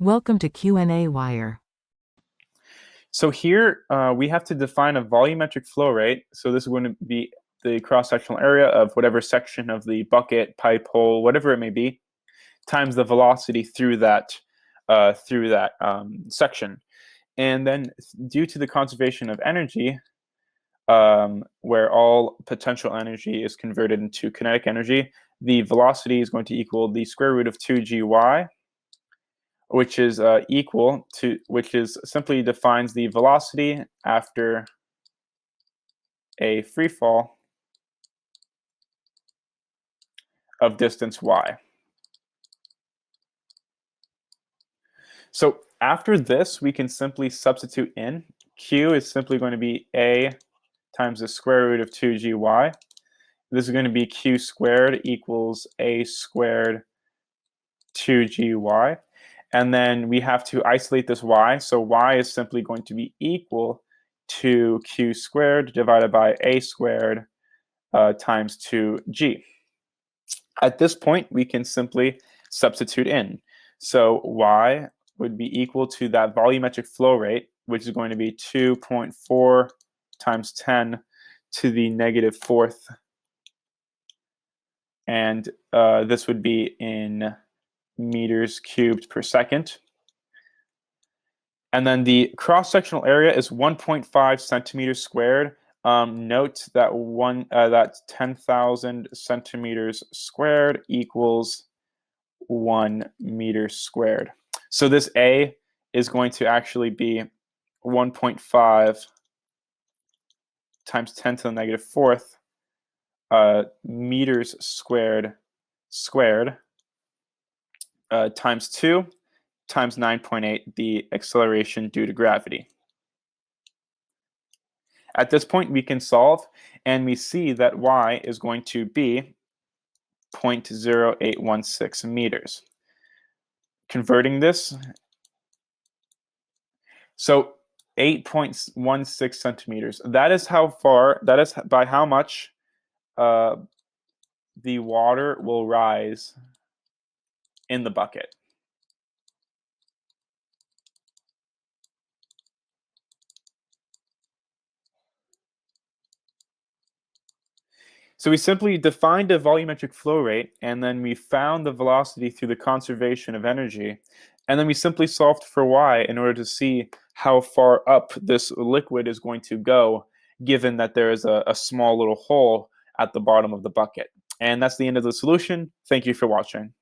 Welcome to qnawire. So here we have to define a volumetric flow rate. So this is going to be the cross-sectional area of whatever section of the bucket, pipe, hole, whatever it may be, times the velocity through that section. And then due to the conservation of energy, where all potential energy is converted into kinetic energy, the velocity is going to equal the square root of 2gy, which is simply defines the velocity after a free fall of distance y. So after this, we can simply substitute in. Q is simply going to be a times the square root of 2gy. This is going to be q squared equals a squared 2gy. And then we have to isolate this y. So y is simply going to be equal to q squared divided by a squared times 2g. At this point, we can simply substitute in. So y would be equal to that volumetric flow rate, which is going to be 2.4 times 10 to the negative fourth. And this would be in meters cubed per second. And then the cross-sectional area is 1.5 centimeters squared. Note that that 10,000 centimeters squared equals 1 meter squared. So this A is going to actually be 1.5 times 10 to the negative fourth meters squared times 2 times 9.8, the acceleration due to gravity. At this point, we can solve, and we see that y is going to be 0.0816 meters. Converting this, so 8.16 centimeters. That is by how much the water will rise in the bucket. So we simply defined a volumetric flow rate, and then we found the velocity through the conservation of energy. And then we simply solved for y in order to see how far up this liquid is going to go, given that there is a small little hole at the bottom of the bucket. And that's the end of the solution. Thank you for watching.